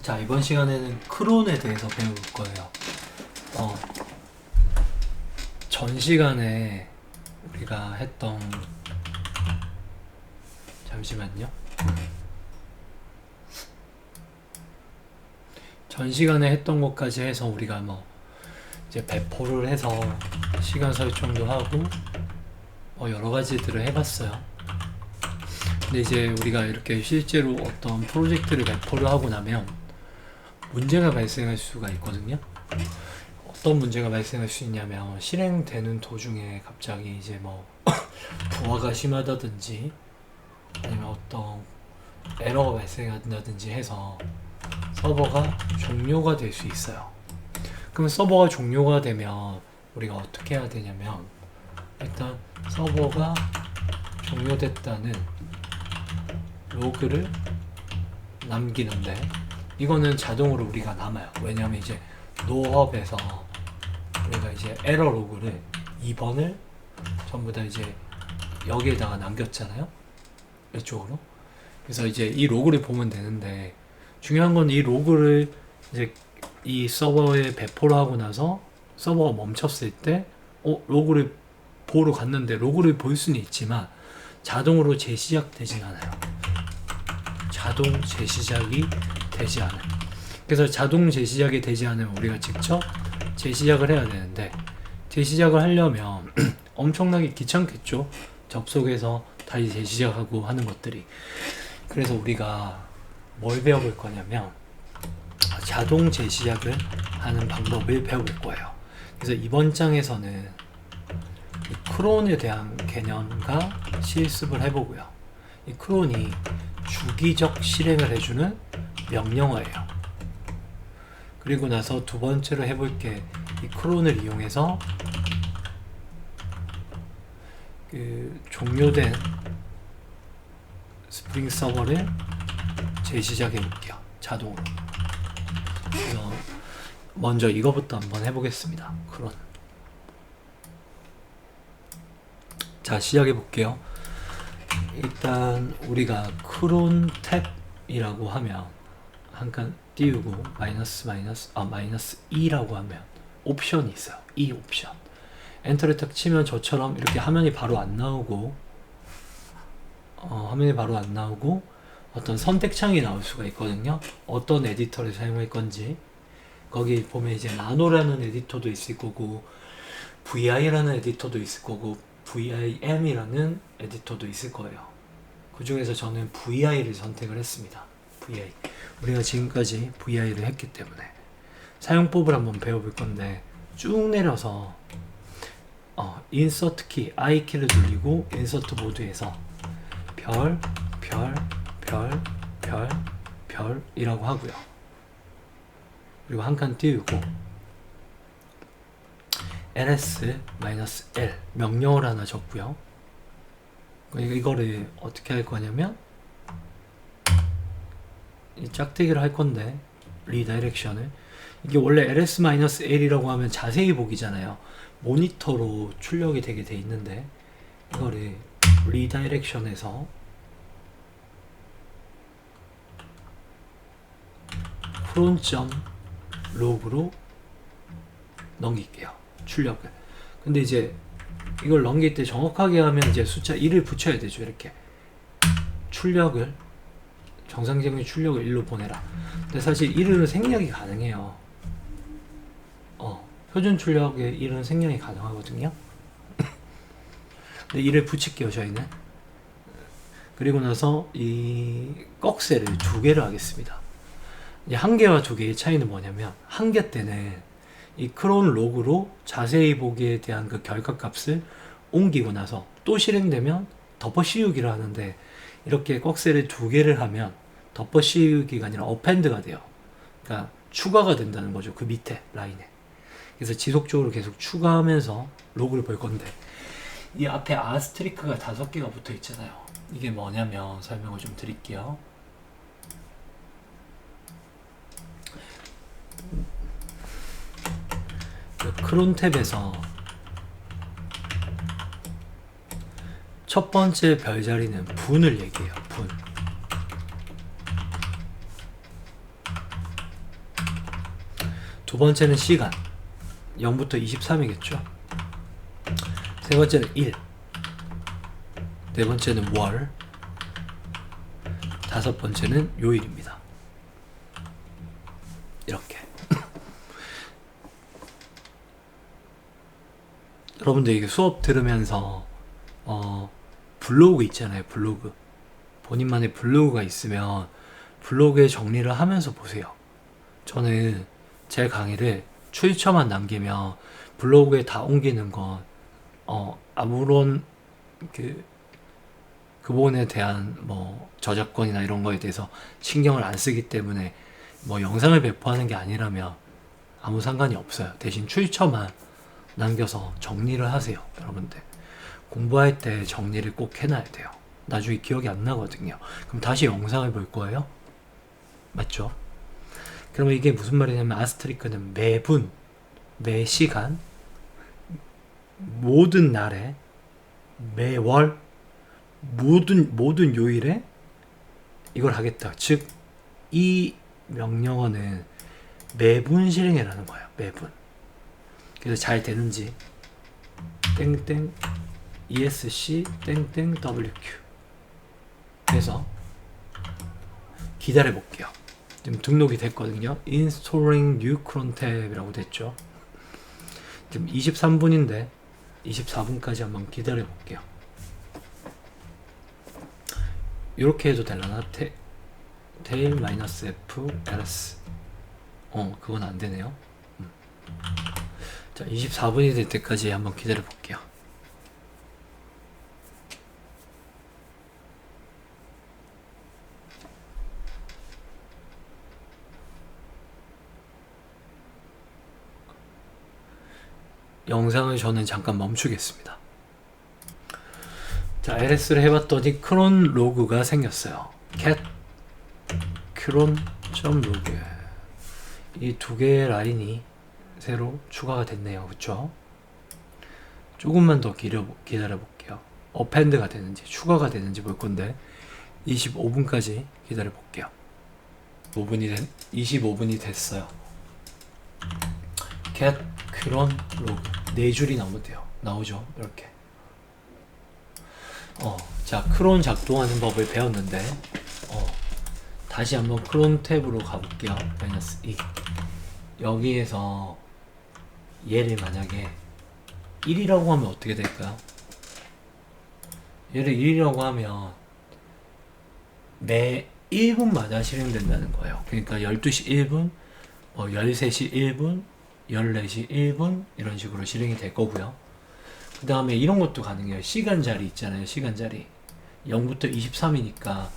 자, 이번 시간에는 크론에 대해서 배울 거예요. 어, 전 시간에 우리가 했던, 잠시만요. 전 시간에 했던 것까지 해서 우리가 이제 배포를 해서 시간 설정도 하고 여러 가지들을 해봤어요. 근데 이제 우리가 이렇게 실제로 어떤 프로젝트를 배포를 하고 나면 문제가 발생할 수가 있거든요. 어떤 문제가 발생할 수 있냐면 실행되는 도중에 갑자기 이제 부하가 심하다든지 아니면 어떤 에러가 발생한다든지 해서 서버가 종료가 될 수 있어요. 그럼 서버가 종료가 되면 우리가 어떻게 해야 되냐면 일단 서버가 종료됐다는 로그를 남기는데 이거는 자동으로 우리가 남아요. 왜냐면 이제 노업에서 우리가 이제 에러 로그를 2번을 전부 다 이제 여기에다가 남겼잖아요. 이쪽으로. 그래서 이제 이 로그를 보면 되는데 중요한 건 이 로그를 이제 이 서버에 배포를 하고 나서 서버가 멈췄을 때 로그를 보러 갔는데 로그를 볼 수는 있지만 자동으로 재시작되진 않아요. 자동 재시작이 되지 않아요. 그래서 자동 재시작이 되지 않으면 우리가 직접 재시작을 해야 되는데 재시작을 하려면 엄청나게 귀찮겠죠. 접속해서 다시 재시작하고 하는 것들이. 그래서 우리가 뭘 배워볼 거냐면 자동 재시작을 하는 방법을 배워볼 거예요. 그래서 이번 장에서는 이 크론에 대한 개념과 실습을 해보고요. 이 크론이 주기적 실행을 해주는 명령어예요. 그리고 나서 두 번째로 해볼 게 이 크론을 이용해서 그 종료된 스프링 서버를 재시작해 볼게요. 자동으로. 그래서 먼저 이거부터 한번 해보겠습니다. 크론. 자, 시작해 볼게요. 일단 우리가 크론 탭이라고 하면 한 칸 띄우고 마이너스 2라고 하면 옵션이 있어요. 이 옵션. 엔터를 딱 치면 저처럼 이렇게 화면이 바로 안 나오고 어떤 선택창이 나올 수가 있거든요. 어떤 에디터를 사용할 건지. 거기 보면 이제 나노라는 에디터도 있을 거고 VI라는 에디터도 있을 거고 VIM이라는 에디터도 있을 거예요. 그 중에서 저는 VI를 선택을 했습니다. VI. 우리가 지금까지 VI를 했기 때문에 사용법을 한번 배워볼 건데 쭉 내려서 인서트 키, I 키를 눌리고 인서트 모드에서 별 이라고 하고요. 그리고 한 칸 띄우고 ls-l 명령을 하나 적고요. 이거를 어떻게 할 거냐면 이 짝대기를 할 건데 리다이렉션을 이게 원래 ls-l이라고 하면 자세히 보기잖아요. 모니터로 출력이 되게 돼 있는데 이거를 리다이렉션에서 cron.log로 넘길게요. 출력을. 근데 이제 이걸 넘길 때 정확하게 하면 이제 숫자 1을 붙여야 되죠. 이렇게 출력을 정상적인 출력을 1로 보내라. 근데 사실 1은 생략이 가능해요. 표준 출력에 1은 생략이 가능하거든요. 근데 1을 붙일게요. 저희는. 그리고 나서 이 꺽쇠를 2개를 하겠습니다. 이제 1개와 2개의 차이는 뭐냐면 1개 때는 이 크론 로그로 자세히 보기에 대한 그 결과값을 옮기고 나서 또 실행되면 덮어 씌우기를 하는데 이렇게 꺽쇠를 2개를 하면 덮어 씌우기가 아니라 어펜드가 돼요. 그러니까 추가가 된다는 거죠. 그 밑에 라인에. 그래서 지속적으로 계속 추가하면서 로그를 볼 건데 이 앞에 아스트리크가 5개가 붙어 있잖아요. 이게 뭐냐면 설명을 좀 드릴게요. 크론 탭에서 첫 번째 별자리는 분을 얘기해요. 분. 두 번째는 시간 0부터 23이겠죠. 세 번째는 일, 네 번째는 월, 다섯 번째는 요일입니다. 이렇게 여러분들 이게 수업 들으면서 블로그 있잖아요. 블로그 본인만의 블로그가 있으면 블로그에 정리를 하면서 보세요. 저는 제 강의를 출처만 남기면 블로그에 다 옮기는 건 아무런 그 부분에 대한 뭐 저작권이나 이런 거에 대해서 신경을 안 쓰기 때문에 뭐 영상을 배포하는 게 아니라면 아무 상관이 없어요. 대신 출처만 남겨서 정리를 하세요. 여러분들 공부할 때 정리를 꼭 해놔야 돼요. 나중에 기억이 안 나거든요. 그럼 다시 영상을 볼 거예요. 맞죠? 그러면 이게 무슨 말이냐면 아스트리크는 매분, 매시간, 모든 날에, 매월, 모든 요일에 이걸 하겠다. 즉 이 명령어는 매분 실행해라는 거예요. 매분. 그래서 잘 되는지 땡땡 ESC 땡땡 WQ 그래서 기다려 볼게요. 지금 등록이 됐거든요. Installing New Cron tab이라고 됐죠. 지금 23분인데 24분까지 한번 기다려 볼게요. 이렇게 해도 되려나? tail -f ls 그건 안 되네요. 자, 24분이 될 때까지 한번 기다려 볼게요. 영상을 저는 잠깐 멈추겠습니다. 자, LS를 해봤더니 크론 로그가 생겼어요. cat cron.log 이 두 개의 라인이 새로 추가가 됐네요. 그쵸? 조금만 더 기다려 볼게요. 어펜드가 되는지 추가가 되는지 볼 건데 25분까지 기다려 볼게요. 25분이 됐어요. get cron log 4줄이 나오면 돼요. 나오죠? 이렇게. 자, 크론 작동하는 법을 배웠는데 다시 한번 크론 탭으로 가볼게요. -2 여기에서 얘를 만약에 1이라고 하면 어떻게 될까요? 얘를 1이라고 하면 매 1분마다 실행된다는 거예요. 그러니까 12시 1분, 13시 1분, 14시 1분 이런 식으로 실행이 될 거고요. 그 다음에 이런 것도 가능해요. 시간 자리 있잖아요. 시간 자리 0부터 23이니까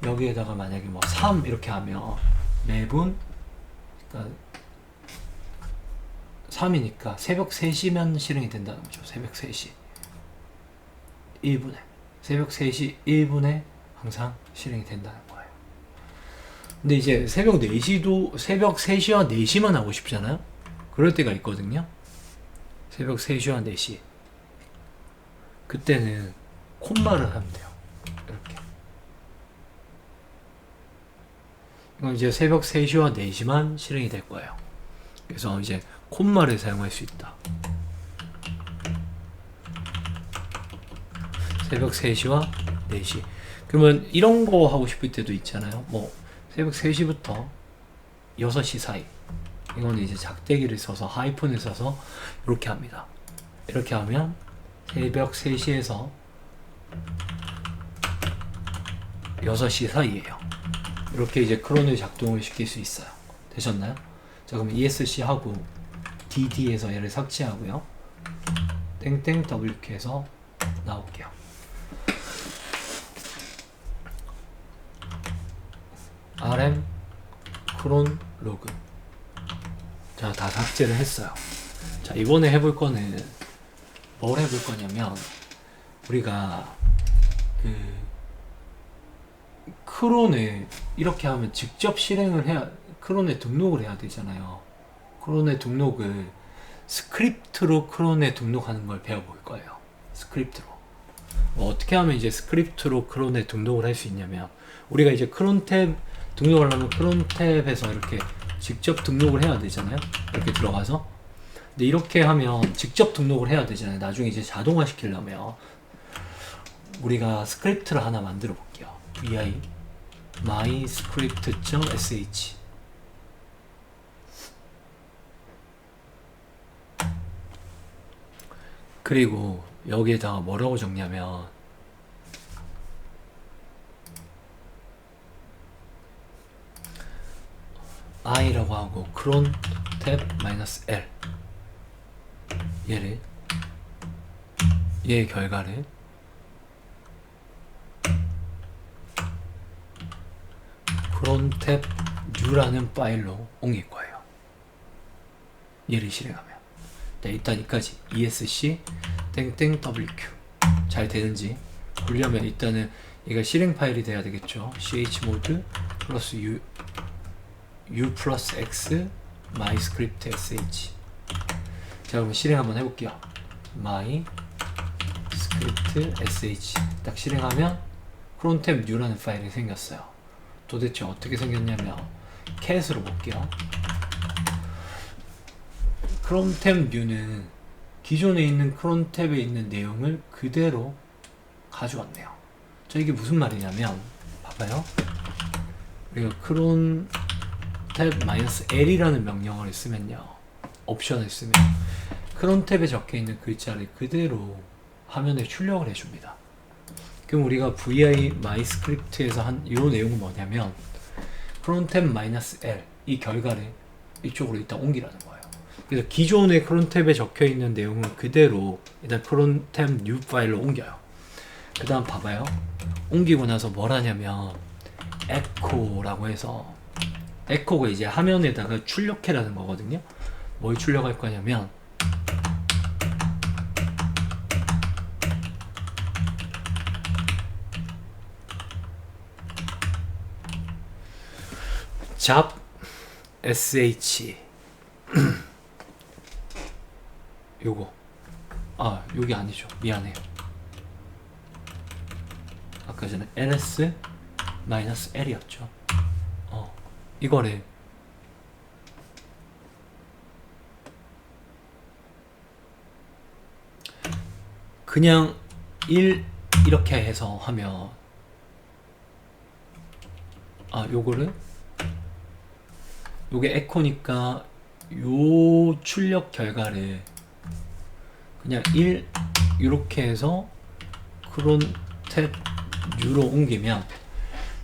여기에다가 만약에 3 이렇게 하면 매분 그러니까 3이니까 새벽 3시면 실행이 된다는 거죠. 새벽 3시 1분에 새벽 3시 1분에 항상 실행이 된다는 거예요. 근데 이제 새벽 4시도 새벽 3시와 4시만 하고 싶잖아요. 그럴 때가 있거든요. 새벽 3시와 4시 그때는 콤마를 하면 돼요. 이렇게 이건 이제 새벽 3시와 4시만 실행이 될 거예요. 그래서 이제 콤마를 사용할 수 있다. 새벽 3시와 4시 그러면 이런 거 하고 싶을 때도 있잖아요. 새벽 3시부터 6시 사이 이거는 이제 작대기를 써서 하이픈을 써서 이렇게 합니다. 이렇게 하면 새벽 3시에서 6시 사이에요. 이렇게 이제 크론을 작동을 시킬 수 있어요. 되셨나요? 자, 그럼 ESC 하고 DD에서 얘를 삭제하고요. 땡땡 WK에서 나올게요. RM 크론 로그 자, 다 삭제를 했어요. 자, 이번에 해볼 거는 뭘 해볼 거냐면 우리가 크론을 이렇게 하면 직접 실행을 해야 크론에 등록을 해야 되잖아요. 크론에 등록을 스크립트로 크론에 등록하는 걸 배워볼 거예요. 스크립트로 어떻게 하면 이제 스크립트로 크론에 등록을 할 수 있냐면 우리가 이제 크론 탭 등록하려면 크론 탭에서 이렇게 직접 등록을 해야 되잖아요. 이렇게 들어가서. 근데 이렇게 하면 직접 등록을 해야 되잖아요. 나중에 이제 자동화 시키려면 우리가 스크립트를 하나 만들어 볼게요. vi myscript.sh 그리고 여기에다가 뭐라고 적냐면 i라고 하고 cron 탭 -l 얘의 결과를 cron 탭 new라는 파일로 옮길 거예요. 얘를 실행하면. 네, 일단 이까지 esc 땡땡 wq 잘 되는지 보려면 일단은 얘가 실행 파일이 돼야 되겠죠. chmod 플러스 u 플러스 x myscript sh. 자, 그럼 실행 한번 해볼게요. myscript sh 딱 실행하면 crontab new라는 파일이 생겼어요. 도대체 어떻게 생겼냐면 cat으로 볼게요. crontab new는 기존에 있는 crontab에 있는 내용을 그대로 가져왔네요. 자, 이게 무슨 말이냐면 봐봐요. 우리가 crontab -l이라는 명령어를 쓰면요, 옵션을 쓰면 crontab에 적혀있는 글자를 그대로 화면에 출력을 해줍니다. 그럼 우리가 vi myscript에서 한 이 내용은 뭐냐면 crontab -l 이 결과를 이쪽으로 일단 옮기라는 거예요. 그래서 기존의 crontab에 적혀있는 내용은 그대로 일단 crontab new 파일로 옮겨요. 그 다음 봐봐요. 옮기고 나서 뭘 하냐면 echo라고 해서, echo가 이제 화면에다가 출력해라는 거거든요. 뭘 출력할 거냐면 잡 sh 요거, 여기 아니죠, 미안해요. 아까 전에 ls-l이었죠. 이거를 그냥 1 이렇게 해서 하면 요거를, 요게 에코니까 요 출력 결과를 그냥 1 이렇게 해서 cron 탭 new로 옮기면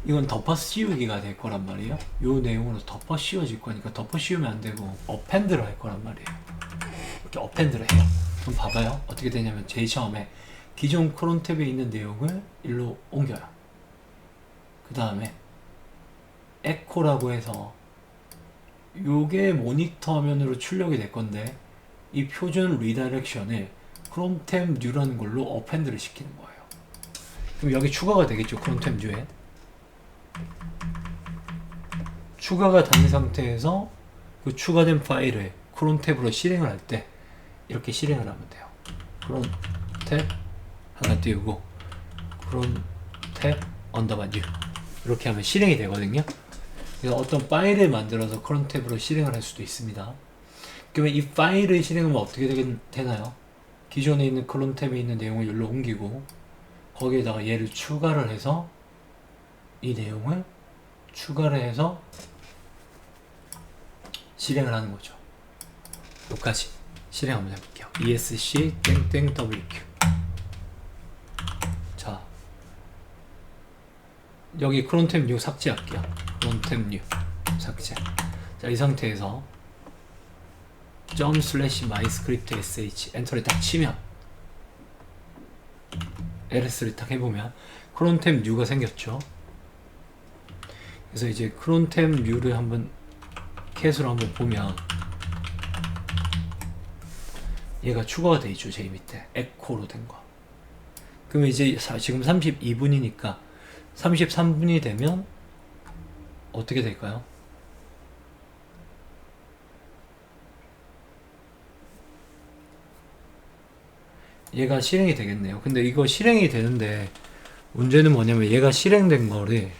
이건 덮어 씌우기가 될 거란 말이에요. 요 내용으로 덮어 씌워질 거니까 덮어 씌우면 안 되고 어펜드를 할 거란 말이에요. 이렇게 어펜드를 해요. 그럼 봐봐요. 어떻게 되냐면 제일 처음에 기존 cron 탭에 있는 내용을 일로 옮겨요. 그 다음에 echo라고 해서 요게 모니터 화면으로 출력이 될 건데 이 표준 리다이렉션을 cron 탭 new라는 걸로 어펜드를 시키는 거예요. 그럼 여기 추가가 되겠죠. cron 탭 new에 추가가 된 상태에서 그 추가된 파일을 cron 탭으로 실행을 할 때 이렇게 실행을 하면 돼요. cron 탭 하나 띄우고 cron 탭 언더바 new 이렇게 하면 실행이 되거든요. 그래서 어떤 파일을 만들어서 cron 탭으로 실행을 할 수도 있습니다. 그러면 이 파일을 실행하면 어떻게 되나요? 기존에 있는 cron 탭에 있는 내용을 여기로 옮기고 거기에다가 얘를 추가를 해서 이 내용을 추가를 해서 실행을 하는 거죠. 여기까지 실행 한번 해볼게요. esc 땡땡 wq. 자, 여기 cron 탭 new 삭제할게요. cron 탭 new 삭제. 자, 이 상태에서 ./myscript sh 엔터를 딱 치면 ls를 딱 해보면 cron 탭 new가 생겼죠. 그래서 이제 cron 탭 new를 한번 캣으로 한번 보면 얘가 추가가 돼 있죠. 제일 밑에 echo로 된 거. 그러면 이제 지금 32분이니까 33분이 되면 어떻게 될까요? 얘가 실행이 되겠네요. 근데 이거 실행이 되는데 문제는 뭐냐면 얘가 실행된 거를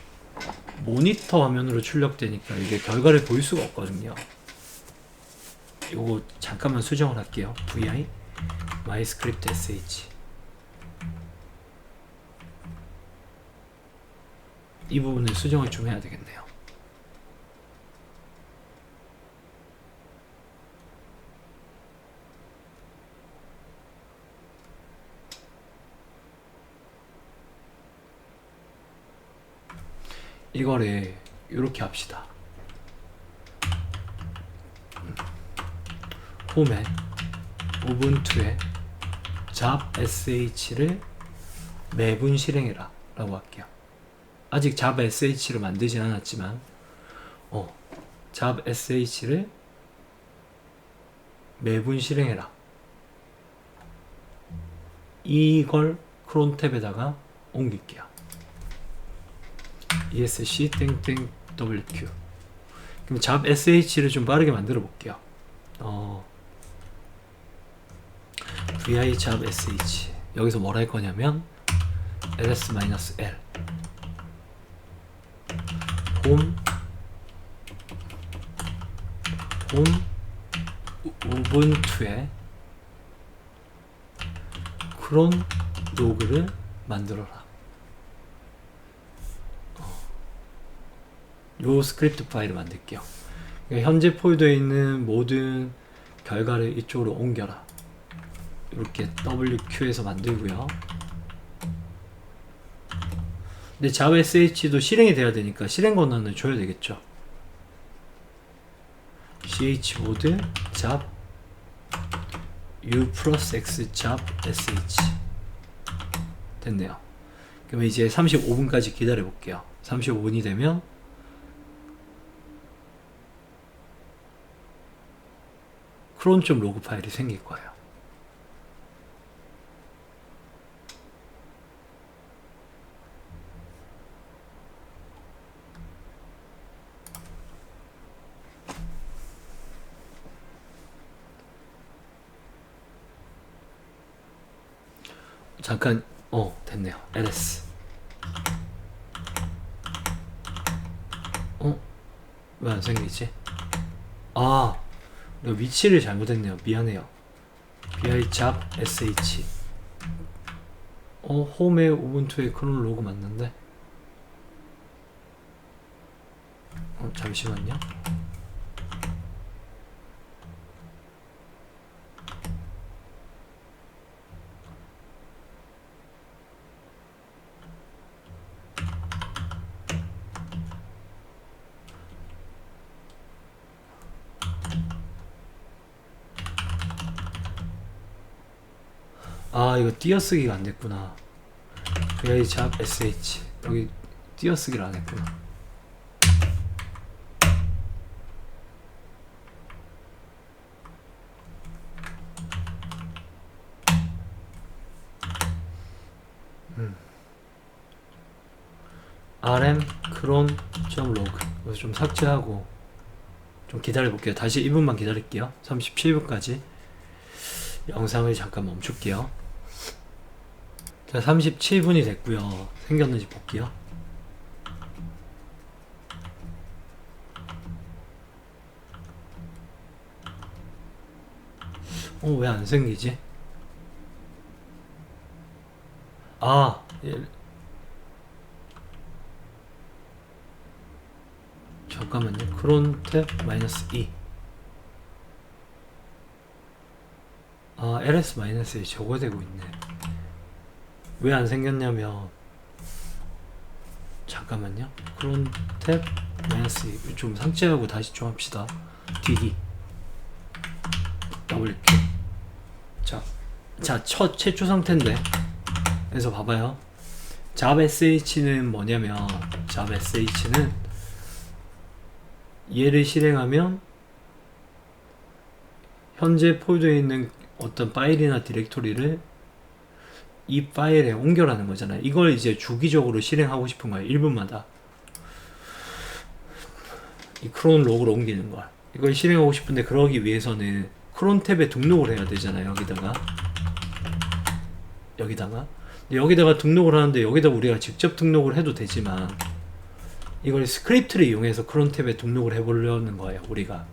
모니터 화면으로 출력되니까 이게 결과를 볼 수가 없거든요. 요거 잠깐만 수정을 할게요. vi myscript sh 이 부분을 수정을 좀 해야 되겠네요. 이거를 이렇게 합시다. 홈에 우분투에 잡sh를 매분 실행해라 라고 할게요. 아직 잡sh를 만들진 않았지만 잡sh를 매분 실행해라, 이걸 크론 탭에다가 옮길게요. esc 땡땡 wq. 그럼 잡sh를 좀 빠르게 만들어 볼게요. vi 잡sh 여기서 뭐라 할 거냐면 ls-l 홈 우분투에 크론 로그를 만들어라. 요 스크립트 파일을 만들게요. 그러니까 현재 폴더에 있는 모든 결과를 이쪽으로 옮겨라. 이렇게 wq에서 만들고요. 근데 잡sh도 실행이 돼야 되니까 실행 권한을 줘야 되겠죠. chmod 잡 u 플러스 x 잡 sh 됐네요. 그러면 이제 35분까지 기다려 볼게요. 35분이 되면 크론.log 로그 파일이 생길 거예요. 잠깐 됐네요. ls 왜 안 생기지? 내가 위치를 잘못했네요. 미안해요. vi 잡 sh 홈에 우분투에 크론 로그 맞는데 잠시만요. 이거 띄어쓰기가 안 됐구나. vi 잡 sh 여기 띄어쓰기를 안 했구나. rm cron.log 이거 좀 삭제하고 좀 기다려 볼게요. 다시 2분만 기다릴게요. 37분까지 영상을 잠깐 멈출게요. 자, 37분이 됐고요. 생겼는지 볼게요. 왜 안 생기지? 잠깐만요. 크론 탭 -e ls-에 적어되고 있네. 왜 안 생겼냐면 잠깐만요. 크론 탭 -e 좀 삭제하고 다시 좀 합시다. dd wq 자 최초 상태인데 그래서 봐봐요. 잡sh는 뭐냐면 잡sh는 얘를 실행하면 현재 폴더에 있는 어떤 파일이나 디렉토리를 이 파일에 옮겨라는 거잖아요. 이걸 이제 주기적으로 실행하고 싶은 거예요. 1분마다 이 크론 로그로 옮기는 걸. 이걸 실행하고 싶은데 그러기 위해서는 크론 탭에 등록을 해야 되잖아요. 여기다가 근데 여기다가 등록을 하는데 여기다 우리가 직접 등록을 해도 되지만 이걸 스크립트를 이용해서 크론 탭에 등록을 해보려는 거예요, 우리가.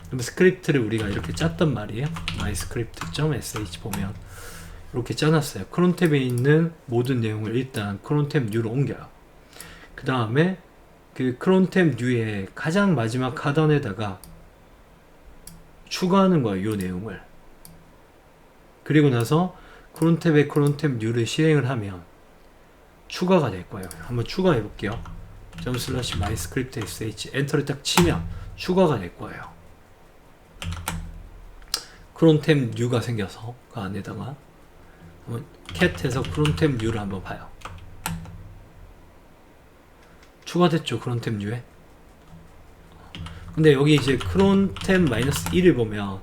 그럼 스크립트를 우리가 이렇게 짰단 말이에요. myscript.sh 보면 이렇게 짜놨어요. 크론 탭에 있는 모든 내용을 일단 크론 탭 뉴로 옮겨요. 그 다음에 그 크론 탭 뉴의 가장 마지막 하단에다가 추가하는 거예요, 이 내용을. 그리고 나서 크론 탭에 크론 탭 뉴를 실행을 하면 추가가 될 거예요. 한번 추가해 볼게요. ./myscript.sh 엔터를 딱 치면 추가가 될 거예요. 크론 탭 뉴가 생겨서 그 안에다가 한번 캣해서 크론 탭 뉴를 한번 봐요. 추가됐죠, 크론 탭 뉴에. 근데 여기 이제 크론 탭 -1을 보면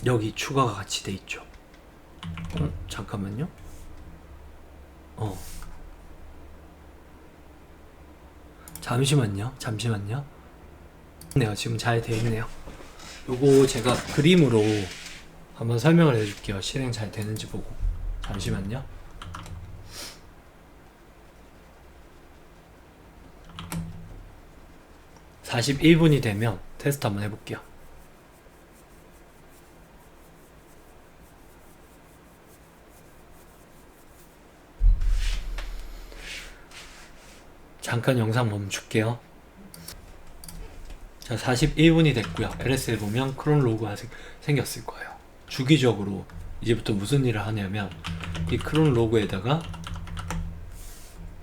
여기 추가가 같이 돼 있죠. 잠깐만요. 잠시만요. 네, 지금 잘 돼 있네요. 요거 제가 그림으로 한번 설명을 해줄게요. 실행 잘 되는지 보고. 잠시만요. (41분이) 되면 테스트 한번 해볼게요. 잠깐 영상 멈출게요. 자, 41분이 됐고요. LS에 보면 크론 로그가 생겼을 거예요. 주기적으로 이제부터 무슨 일을 하냐면 이 크론 로그에다가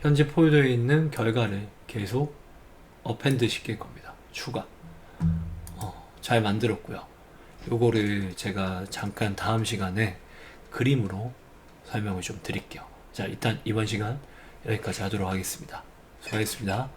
현재 폴더에 있는 결과를 계속 어펜드 시킬 겁니다. 추가. 잘 만들었고요. 요거를 제가 잠깐 다음 시간에 그림으로 설명을 좀 드릴게요. 자, 일단 이번 시간 여기까지 하도록 하겠습니다. 수고하셨습니다.